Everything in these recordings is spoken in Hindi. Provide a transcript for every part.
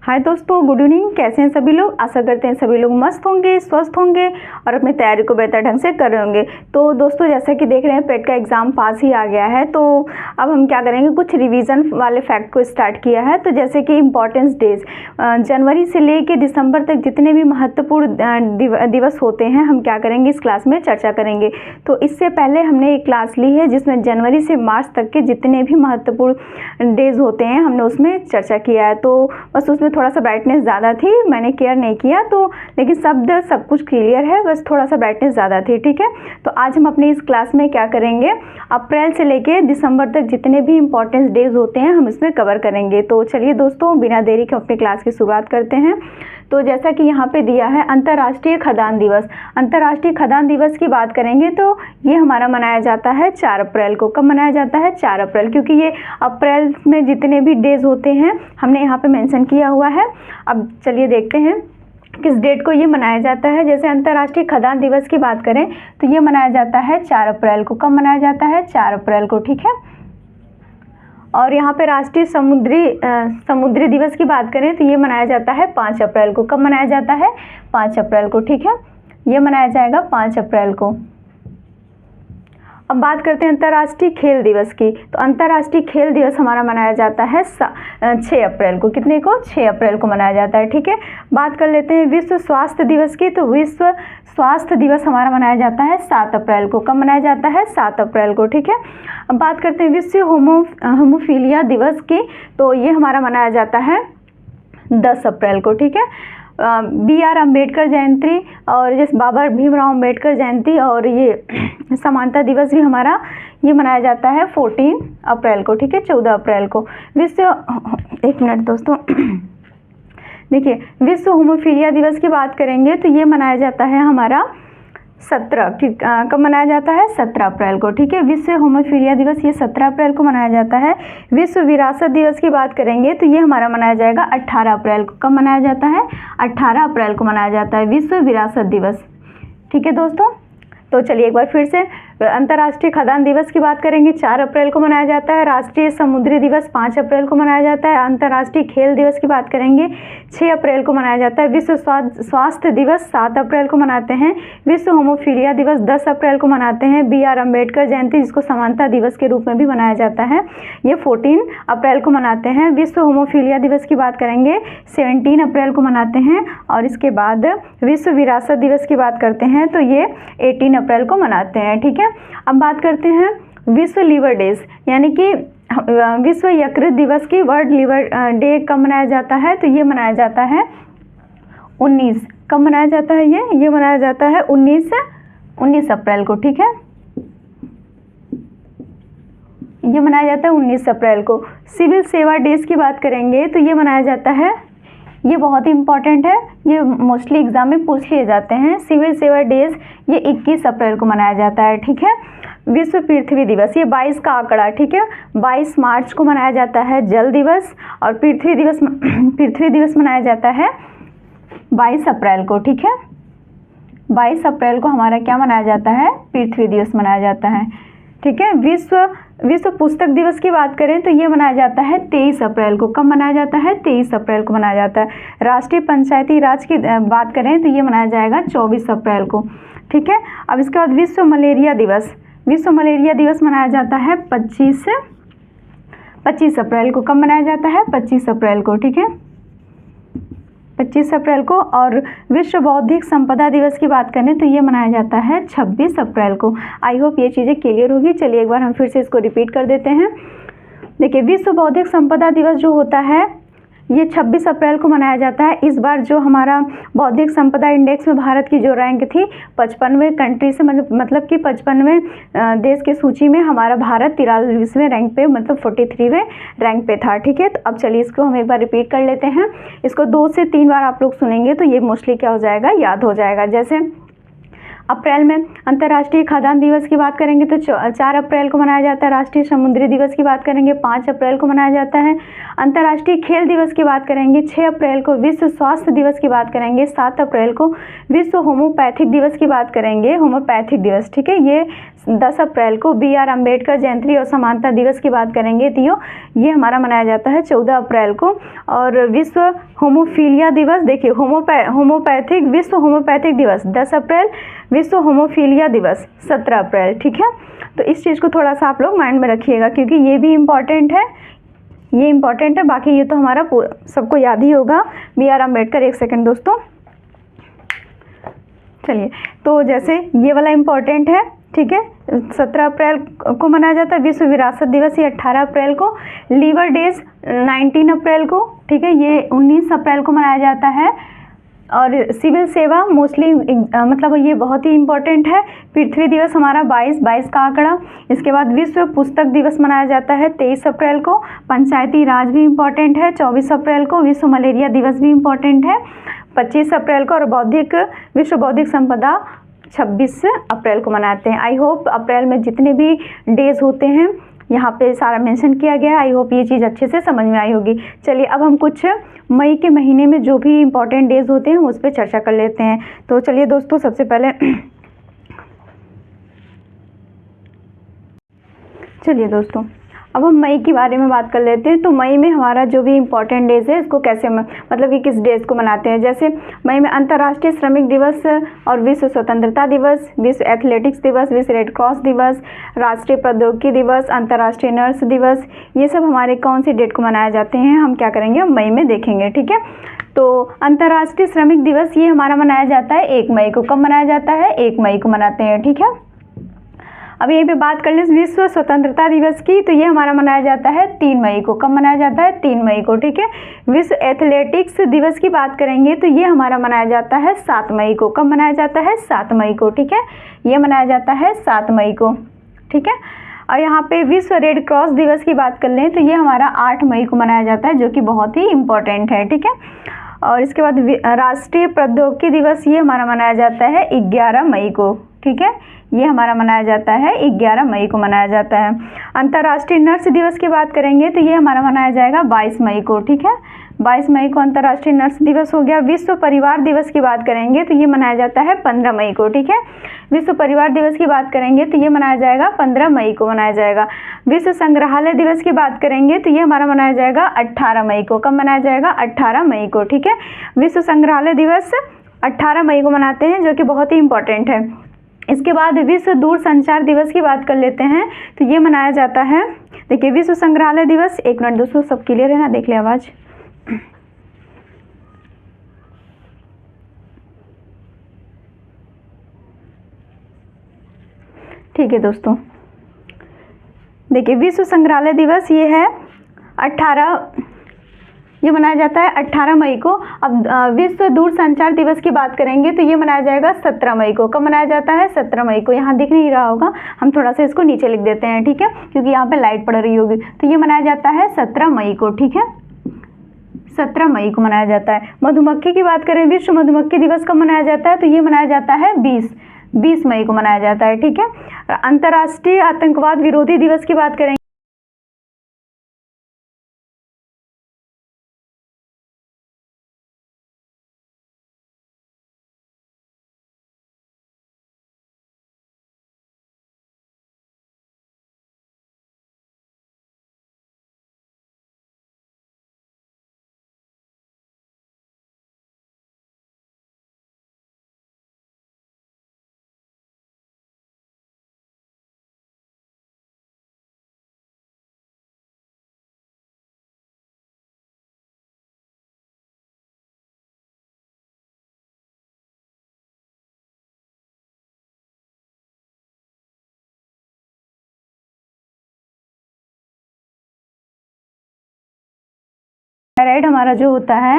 हाय दोस्तों, गुड इवनिंग। कैसे हैं सभी लोग? आशा करते हैं सभी लोग मस्त होंगे, स्वस्थ होंगे और अपनी तैयारी को बेहतर ढंग से कर रहे होंगे। तो दोस्तों, जैसा कि देख रहे हैं पेट का एग्ज़ाम पास ही आ गया है, तो अब हम क्या करेंगे, कुछ रिवीजन वाले फैक्ट को स्टार्ट किया है। तो जैसे कि इम्पॉर्टेंस डेज, जनवरी से लेकर दिसंबर तक जितने भी महत्वपूर्ण दिवस होते हैं, हम क्या करेंगे, इस क्लास में चर्चा करेंगे। तो इससे पहले हमने एक क्लास ली है जिसमें जनवरी से मार्च तक के जितने भी महत्वपूर्ण डेज होते हैं हमने उसमें चर्चा किया है। तो बस उसमें थोड़ा सा ब्राइटनेस ज़्यादा थी, मैंने केयर नहीं किया, तो लेकिन सब कुछ क्लियर है, बस थोड़ा सा ब्राइटनेस ज़्यादा थी। ठीक है, तो आज हम अपनी इस क्लास में क्या करेंगे, अप्रैल से लेके दिसंबर तक जितने भी इम्पोर्टेंट डेज होते हैं हम इसमें कवर करेंगे। तो चलिए दोस्तों, बिना देरी के अपनी क्लास की शुरुआत करते हैं। तो जैसा कि यहाँ पे दिया है अंतर्राष्ट्रीय खदान दिवस। अंतर्राष्ट्रीय खदान दिवस की बात करेंगे तो ये हमारा मनाया जाता है 4 अप्रैल को। कब मनाया जाता है? 4 अप्रैल, क्योंकि ये अप्रैल में जितने भी डेज होते हैं हमने यहाँ पे मेंशन किया हुआ है। अब चलिए देखते हैं किस डेट को ये मनाया जाता है। जैसे अंतर्राष्ट्रीय खदान दिवस की बात करें तो ये मनाया जाता है 4 अप्रैल को। कब मनाया जाता है? 4 अप्रैल को। ठीक है, और यहाँ पे राष्ट्रीय समुद्री दिवस की बात करें तो ये मनाया जाता है 5 अप्रैल को। कब मनाया जाता है? 5 अप्रैल को। ठीक है, ये मनाया जाएगा 5 अप्रैल को। अब बात करते हैं अंतर्राष्ट्रीय खेल दिवस की। तो अंतर्राष्ट्रीय खेल दिवस हमारा मनाया जाता है 6 अप्रैल को। कितने को? 6 अप्रैल को मनाया जाता है। ठीक है, बात कर लेते हैं विश्व स्वास्थ्य दिवस की। तो विश्व स्वास्थ्य दिवस हमारा मनाया जाता है 7 अप्रैल को। कब मनाया जाता है? 7 अप्रैल को। ठीक है, अब बात करते हैं विश्व होमोफिलिया दिवस की। तो ये हमारा मनाया जाता है 10 अप्रैल को। ठीक है, BR अम्बेडकर जयंती और जैसे बाबा भीमराव अम्बेडकर जयंती और ये समानता दिवस भी हमारा ये मनाया जाता है 14 अप्रैल को। ठीक है, 14 अप्रैल को। एक मिनट दोस्तों देखिए, विश्व होमोफिलिया दिवस की बात करेंगे तो ये मनाया जाता है हमारा 17 कब मनाया जाता है? 17 अप्रैल को। ठीक है, विश्व होमोफिलिया दिवस ये 17 अप्रैल को मनाया जाता है। विश्व विरासत दिवस की बात करेंगे तो ये हमारा मनाया जाएगा 18 अप्रैल को। कब मनाया जाता है? 18 अप्रैल को मनाया जाता है विश्व विरासत दिवस। ठीक है दोस्तों, तो चलिए एक बार फिर से अंतर्राष्ट्रीय खदान दिवस की बात करेंगे, 4 अप्रैल को मनाया जाता है। राष्ट्रीय समुद्री दिवस 5 अप्रैल को मनाया जाता है। अंतर्राष्ट्रीय खेल दिवस की बात करेंगे 6 अप्रैल को मनाया जाता है। विश्व स्वास्थ्य दिवस 7 अप्रैल को मनाते हैं। विश्व होमोफिलिया दिवस 10 अप्रैल को मनाते हैं। BR अम्बेडकर जयंती जिसको समानता दिवस के रूप में भी मनाया जाता है, ये 14 अप्रैल को मनाते हैं। विश्व होमोफिलिया दिवस की बात करेंगे 17 अप्रैल को मनाते हैं। और इसके बाद विश्व विरासत दिवस की बात करते हैं तो ये 18 अप्रैल को मनाते हैं। ठीक है, अब बात करते हैं विश्व लीवर डेज, यानी कि विश्व यकृत दिवस की। वर्ल्ड लीवर डे कब मनाया जाता है? तो ये मनाया जाता है 19, कब मनाया जाता है? ये मनाया जाता है 19 अप्रैल को। ठीक है, ये मनाया जाता है 19 अप्रैल को। सिविल सेवा डेज की बात करेंगे तो ये मनाया जाता है, ये बहुत ही इंपॉर्टेंट है, ये मोस्टली एग्जाम में पूछ लिए जाते हैं। सिविल सेवा डेज ये 21 अप्रैल को मनाया जाता है। ठीक है, विश्व पृथ्वी दिवस ये 22 का आंकड़ा। ठीक है, 22 मार्च को मनाया जाता है जल दिवस। और पृथ्वी दिवस मनाया जाता है 22 अप्रैल को। ठीक है, 22 अप्रैल को हमारा क्या मनाया जाता है? पृथ्वी दिवस मनाया जाता है। ठीक है, विश्व पुस्तक दिवस की बात करें तो ये मनाया जाता है 23 अप्रैल को। कब मनाया जाता है? 23 अप्रैल को मनाया जाता है। राष्ट्रीय पंचायती राज की बात करें तो ये मनाया जाएगा 24 अप्रैल को। ठीक है, अब इसके बाद विश्व मलेरिया दिवस मनाया जाता है 25 अप्रैल को। कब मनाया जाता है? 25 अप्रैल को। ठीक है, 25 अप्रैल को। और विश्व बौद्धिक संपदा दिवस की बात करें तो ये मनाया जाता है 26 अप्रैल को। आई होप ये चीज़ें क्लियर होगी। चलिए एक बार हम फिर से इसको रिपीट कर देते हैं। देखिए, विश्व बौद्धिक संपदा दिवस जो होता है ये 26 अप्रैल को मनाया जाता है। इस बार जो हमारा बौद्धिक संपदा इंडेक्स में भारत की जो रैंक थी 55वें कंट्री से, मतलब कि 55वें देश की सूची में हमारा भारत 43वें रैंक पे, मतलब 43वें रैंक पे था। ठीक है, तो अब चलिए इसको हम एक बार रिपीट कर लेते हैं। इसको 2 से 3 बार आप लोग सुनेंगे तो ये मोस्टली क्या हो जाएगा, याद हो जाएगा। जैसे अप्रैल में अंतर्राष्ट्रीय खाद्यान्न दिवस की बात करेंगे तो 4 अप्रैल को मनाया जाता है। राष्ट्रीय समुद्री दिवस की बात करेंगे 5 अप्रैल को मनाया जाता है। अंतर्राष्ट्रीय खेल दिवस की बात करेंगे 6 अप्रैल को। विश्व स्वास्थ्य दिवस की बात करेंगे 7 अप्रैल को। विश्व होम्योपैथिक दिवस की बात करेंगे, होम्योपैथिक दिवस, ठीक है, ये 10 अप्रैल को। BR अम्बेडकर जयंती और समानता दिवस की बात करेंगे तो ये हमारा मनाया जाता है 14 अप्रैल को। और विश्व होमोफीलिया दिवस, देखिए होम्योपैथिक, विश्व होम्योपैथिक दिवस 10 अप्रैल। विश्व होमोफीलिया दिवस 17 अप्रैल, ठीक है। तो इस चीज़ को थोड़ा सा आप लोग माइंड में रखिएगा क्योंकि ये भी इम्पॉर्टेंट है, ये इम्पॉर्टेंट है। बाकी ये तो हमारा सबको याद ही होगा, BR अम्बेडकर। एक सेकेंड दोस्तों, चलिए, तो जैसे ये वाला इम्पॉर्टेंट है, ठीक है, 17 अप्रैल को मनाया जाता है। विश्व विरासत दिवस ये 18 अप्रैल को। लीवर डेज 19 अप्रैल को, ठीक है, ये 19 अप्रैल को मनाया जाता है। और सिविल सेवा मोस्टली मतलब ये बहुत ही इम्पोर्टेंट है। पृथ्वी दिवस हमारा 22 का आंकड़ा। इसके बाद विश्व पुस्तक दिवस मनाया जाता है 23 अप्रैल को। पंचायती राज भी इम्पोर्टेंट है 24 अप्रैल को। विश्व मलेरिया दिवस भी इम्पोर्टेंट है 25 अप्रैल को। और विश्व बौद्धिक संपदा 26 अप्रैल को मनाते हैं। आई होप अप्रैल में जितने भी डेज होते हैं यहाँ पे सारा मेंशन किया गया है। आई होप ये चीज़ अच्छे से समझ में आई होगी। चलिए अब हम कुछ मई के महीने में जो भी इम्पोर्टेंट डेज होते हैं उस पर चर्चा कर लेते हैं। तो चलिए दोस्तों, सबसे पहले चलिए दोस्तों अब हम मई के बारे में बात कर लेते हैं। तो मई में हमारा जो भी इम्पोर्टेंट डेज है इसको कैसे मतलब कि किस डेज को मनाते हैं। जैसे मई में अंतर्राष्ट्रीय श्रमिक दिवस और विश्व स्वतंत्रता दिवस, विश्व एथलेटिक्स दिवस, विश्व रेड क्रॉस दिवस, राष्ट्रीय प्रौद्योगिकी दिवस, अंतर्राष्ट्रीय नर्स दिवस, ये सब हमारे कौन सी डेट को मनाए जाते हैं हम क्या करेंगे, हम मई में देखेंगे, ठीक है। तो अंतर्राष्ट्रीय श्रमिक दिवस ये हमारा मनाया जाता है 1 मई को। कब मनाया जाता है? 1 मई को मनाते हैं, ठीक है। अब यहीं पे बात कर लें विश्व स्वतंत्रता दिवस की, तो ये हमारा मनाया जाता है 3 मई को। कब मनाया जाता है? 3 मई को, ठीक है। विश्व एथलेटिक्स दिवस की बात करेंगे तो ये हमारा मनाया जाता है 7 मई को। कब मनाया जाता है? 7 मई को, ठीक है। ये मनाया जाता है 7 मई को, ठीक है। और यहाँ पे विश्व रेड क्रॉस दिवस की बात कर लें तो ये हमारा 8 मई को मनाया जाता है, जो कि बहुत ही इम्पोर्टेंट है, ठीक है। और इसके बाद राष्ट्रीय प्रौद्योगिकी दिवस ये हमारा मनाया जाता है 11 मई को, ठीक है। ये हमारा मनाया जाता है 11 मई को मनाया जाता है। अंतर्राष्ट्रीय नर्स दिवस की बात करेंगे तो ये हमारा मनाया जाएगा 22 मई को, ठीक है। 22 मई को अंतर्राष्ट्रीय नर्स दिवस हो गया। विश्व परिवार दिवस की बात करेंगे तो ये मनाया जाता है 15 मई को, ठीक है। विश्व परिवार दिवस की बात करेंगे तो ये मनाया जाएगा 15 मई को मनाया जाएगा। विश्व संग्रहालय दिवस की बात करेंगे तो ये हमारा मनाया जाएगा 18 मई को। कब मनाया जाएगा? 18 मई को, ठीक है। विश्व संग्रहालय दिवस 18 मई को मनाते हैं, जो कि बहुत ही इंपॉर्टेंट है। इसके बाद विश्व दूरसंचार दिवस की बात कर लेते हैं तो ये मनाया जाता है, देखिए विश्व संग्रहालय दिवस, एक मिनट दोस्तों, सब क्लियर है ना, देख ले आवाज़। ठीक है दोस्तों, देखिए विश्व संग्रहालय दिवस ये है 18, ये मनाया जाता है 18 मई को। अब विश्व दूरसंचार दिवस की बात करेंगे तो ये मनाया जाएगा 17 मई को। कब मनाया जाता है? 17 मई को। यहाँ दिख नहीं रहा होगा, हम थोड़ा सा इसको नीचे लिख देते हैं, ठीक है, क्योंकि यहाँ पे लाइट पड़ रही होगी। तो ये मनाया जाता है 17 मई को, ठीक है। 17 मई को मनाया जाता है। मधुमक्खी की बात करें, विश्व मधुमक्खी दिवस कब मनाया जाता है? तो ये मनाया जाता है 20 मई को मनाया जाता है, ठीक है। अंतर्राष्ट्रीय आतंकवाद विरोधी दिवस की बात करेंगे थायराइड हमारा जो होता है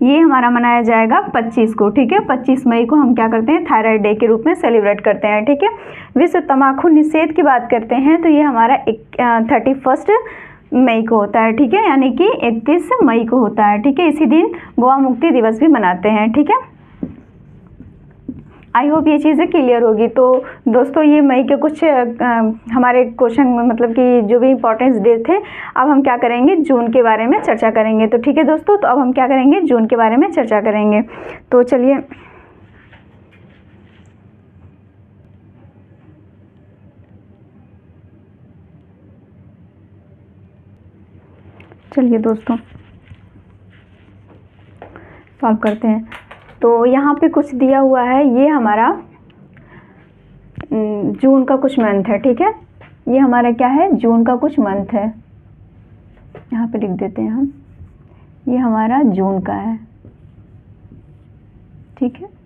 ये हमारा मनाया जाएगा 25 को, ठीक है। 25 मई को हम क्या करते हैं? थायराइड डे के रूप में सेलिब्रेट करते हैं, ठीक है। विश्व तंबाकू निषेध की बात करते हैं तो ये हमारा 31 मई को होता है, ठीक है, यानी कि 31 मई को होता है, ठीक है। इसी दिन गोवा मुक्ति दिवस भी मनाते हैं, ठीक है। आई होप ये चीज़ें क्लियर होगी। तो दोस्तों ये मई के कुछ हमारे क्वेश्चन मतलब कि जो भी इम्पोर्टेंस डे थे, अब हम क्या करेंगे जून के बारे में चर्चा करेंगे। तो ठीक है दोस्तों, तो अब हम क्या करेंगे जून के बारे में चर्चा करेंगे। तो चलिए दोस्तों सॉल्व करते हैं। तो यहाँ पे कुछ दिया हुआ है, ये हमारा जून का कुछ मंथ है, ठीक है। ये हमारा क्या है, जून का कुछ मंथ है, यहाँ पे लिख देते हैं हम, ये हमारा जून का है, ठीक है।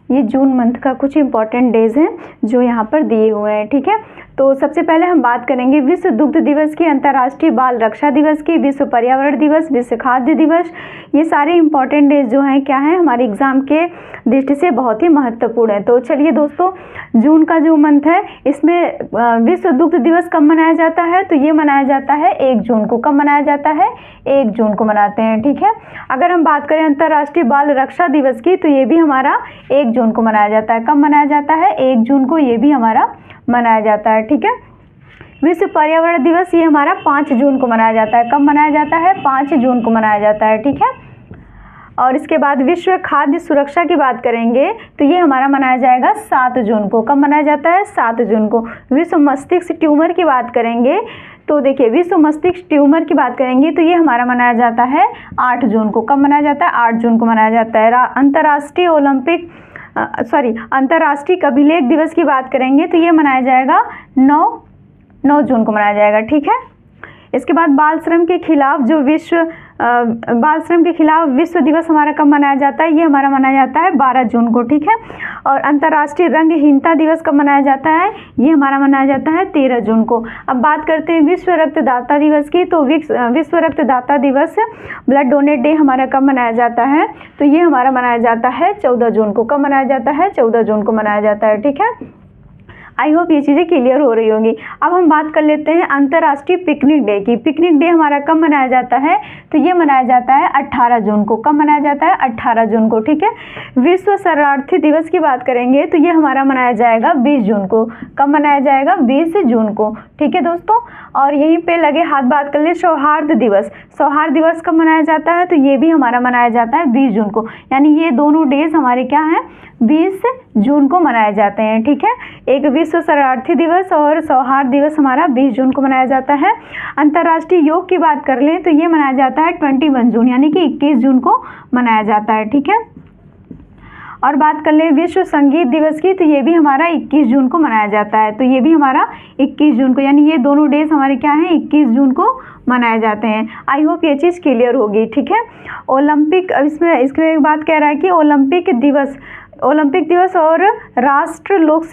ये जून मंथ का कुछ इम्पॉर्टेंट डेज हैं जो यहाँ पर दिए हुए हैं, ठीक है। तो सबसे पहले हम बात करेंगे विश्व दुग्ध दिवस की, अंतर्राष्ट्रीय बाल रक्षा दिवस की, विश्व पर्यावरण दिवस, विश्व खाद्य दिवस। ये सारे इम्पॉर्टेंट डेज जो हैं क्या हैं, हमारे एग्जाम के दृष्टि से बहुत ही महत्वपूर्ण है। तो चलिए दोस्तों, जून का जो मंथ है इसमें विश्व दुग्ध दिवस कब मनाया जाता है, तो ये मनाया जाता है 1 जून को। कब मनाया जाता है, 1 जून को मनाते हैं, ठीक है। अगर हम बात करें अंतर्राष्ट्रीय बाल रक्षा दिवस की, तो ये भी हमारा 1 जून को मनाया जाता है। कब मनाया जाता है, 1 जून को ये भी हमारा मनाया जाता है, ठीक है। विश्व पर्यावरण दिवस ये हमारा 5 जून को मनाया जाता है। कब मनाया जाता है, 5 जून को मनाया जाता है, ठीक है। और इसके बाद विश्व खाद्य सुरक्षा की बात करेंगे तो ये हमारा मनाया जाएगा 7 जून को। कब मनाया जाता है, 7 जून को। विश्व मस्तिष्क ट्यूमर की बात करेंगे तो देखिए, विश्व मस्तिष्क ट्यूमर की बात करेंगे तो ये हमारा मनाया जाता है 8 जून को। कब मनाया जाता है, 8 जून को मनाया जाता है। अंतर्राष्ट्रीय अभिलेख दिवस की बात करेंगे तो ये मनाया जाएगा 9 जून को मनाया जाएगा, ठीक है। इसके बाद बाल श्रम के खिलाफ विश्व दिवस हमारा कब मनाया जाता है, ये हमारा मनाया जाता है 12 जून को, ठीक है। और अंतर्राष्ट्रीय रंगहीनता दिवस कब मनाया जाता है, ये हमारा मनाया जाता है 13 जून को। अब बात करते हैं विश्व रक्तदाता दिवस की, तो विश्व रक्तदाता दिवस ब्लड डोनेट डे हमारा कब मनाया जाता है, तो ये हमारा मनाया जाता है 14 जून को। कब मनाया जाता है, 14 जून को मनाया जाता है, ठीक है। आई होप ये चीज़ें क्लियर हो रही होंगी। अब हम बात कर लेते हैं अंतर्राष्ट्रीय पिकनिक डे की। पिकनिक डे हमारा कब मनाया जाता है, तो ये मनाया जाता है 18 जून को। कब मनाया जाता है, 18 जून को, ठीक है। विश्व शरणार्थी दिवस की बात करेंगे तो ये हमारा मनाया जाएगा 20 जून को। कब मनाया जाएगा, 20 जून को, ठीक है दोस्तों। और यहीं पे लगे हाथ बात कर ले सौहार्द दिवस। सौहार्द दिवस कब मनाया जाता है, तो ये भी हमारा मनाया जाता है 20 जून को। यानी ये दोनों डेज हमारे क्या हैं, 20 जून को मनाए जाते हैं, ठीक है। एक विश्व शरणार्थी दिवस और सौहार्द दिवस हमारा 20 जून को मनाया जाता है। अंतर्राष्ट्रीय योग की बात कर लें तो ये मनाया जाता है 21 जून, यानी कि 21 जून को मनाया जाता है, ठीक है। और बात कर ले विश्व संगीत दिवस की, तो ये भी हमारा 21 जून को मनाया जाता है। तो ये भी हमारा 21 जून को, यानी ये दोनों डेज हमारे क्या हैं, 21 जून को मनाए जाते हैं। आई होप ये चीज़ क्लियर होगी, ठीक है। ओलंपिक, अब इसमें इसके बाद कह रहा है कि ओलंपिक दिवस और राष्ट्र लोक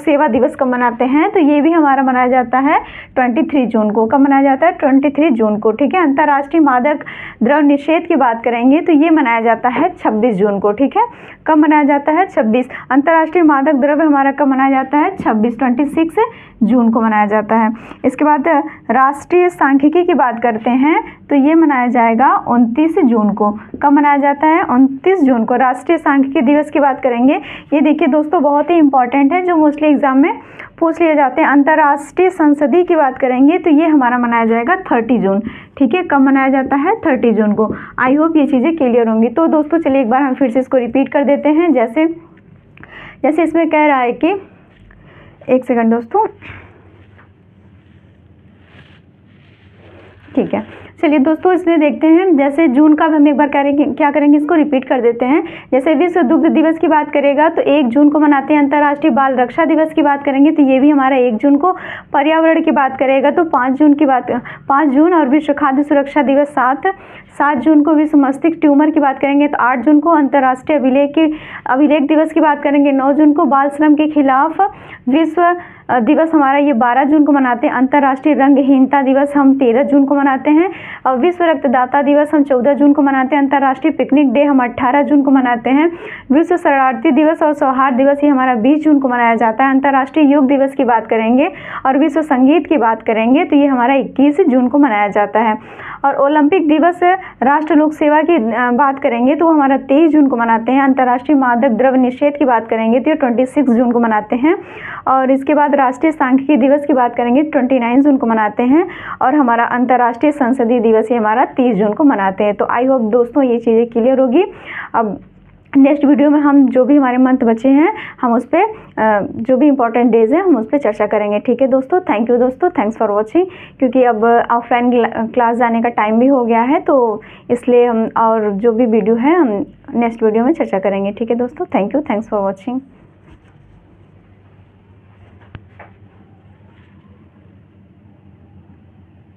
सेवा दिवस कब मनाते हैं, तो ये भी हमारा मनाया जाता है 23 जून को। कब मनाया जाता है, 23 जून को, ठीक है। अंतर्राष्ट्रीय मादक द्रव्य निषेध की बात करेंगे तो ये मनाया जाता है 26 जून को, ठीक है। कब मनाया जाता है, 26। अंतर्राष्ट्रीय मादक द्रव्य हमारा कब मनाया जाता है, 26 जून को मनाया जाता है। इसके बाद राष्ट्रीय सांख्यिकी की बात करते हैं तो ये मनाया जाएगा 29 जून को। कब मनाया जाता है, 29 जून को। राष्ट्रीय सांख्यिकी दिवस की बात करेंगे, ये देखिए दोस्तों बहुत ही इंपॉर्टेंट है, जो मोस्टली एग्जाम में पूछ लिए जाते हैं। अंतर्राष्ट्रीय संसदीय की बात करेंगे तो ये हमारा मनाया जाएगा 30 जून, ठीक है। कब मनाया जाता है, 30 जून को। आई होप ये चीज़ें क्लियर होंगी। तो दोस्तों चलिए एक बार हम फिर से इसको रिपीट कर देते हैं। जैसे इसमें कह रहा है कि, एक सेकंड दोस्तों, ठीक है। चलिए दोस्तों इसमें देखते हैं, जैसे जून का हम एक बार क्या करेंगे, इसको रिपीट कर देते हैं। जैसे विश्व दुग्ध दिवस की बात करेगा तो 1 जून को मनाते हैं। अंतर्राष्ट्रीय बाल रक्षा दिवस की बात करेंगे तो ये भी हमारा 1 जून को। पर्यावरण की बात करेगा तो 5 जून और विश्व खाद्य सुरक्षा दिवस 7 जून को। विश्व मस्तिष्क ट्यूमर की बात करेंगे तो 8 जून को। अंतर्राष्ट्रीय अभिलेख दिवस की बात करेंगे 9 जून को। बाल श्रम के खिलाफ विश्व दिवस हमारा ये 12 जून को मनाते हैं। अंतर्राष्ट्रीय रंगहीनता दिवस हम 13 जून को मनाते हैं। और विश्व रक्तदाता दिवस हम 14 जून को मनाते हैं। अंतर्राष्ट्रीय पिकनिक डे हम 18 जून को मनाते हैं। विश्व शरणार्थी दिवस और सौहार्द दिवस ये हमारा 20 जून को मनाया जाता है। अंतर्राष्ट्रीय योग दिवस की बात करेंगे और विश्व संगीत की बात करेंगे तो ये हमारा 21 जून को मनाया जाता है। और ओलंपिक दिवस राष्ट्र लोक सेवा की बात करेंगे तो हमारा 23 जून को मनाते हैं। अंतर्राष्ट्रीय मादक द्रव्य निषेध की बात करेंगे तो ये 26 जून को मनाते हैं। और इसके बाद राष्ट्रीय सांख्यिकी दिवस की बात करेंगे 29 जून को मनाते हैं। और हमारा अंतर्राष्ट्रीय संसदीय दिवस ये हमारा 30 जून को मनाते हैं। तो आई होप दोस्तों ये चीज़ें क्लियर होगी। अब नेक्स्ट वीडियो में हम जो भी हमारे मंथ बचे हैं हम उस पर जो भी इम्पोर्टेंट डेज हैं हम उस पर चर्चा करेंगे। ठीक है दोस्तों, थैंक यू दोस्तों, थैंक्स फॉर वॉचिंग। क्योंकि अब ऑफलाइन क्लास जाने का टाइम भी हो गया है तो इसलिए हम और जो भी वीडियो है हम नेक्स्ट वीडियो में चर्चा करेंगे। ठीक है दोस्तों, thank you, thanks for watching.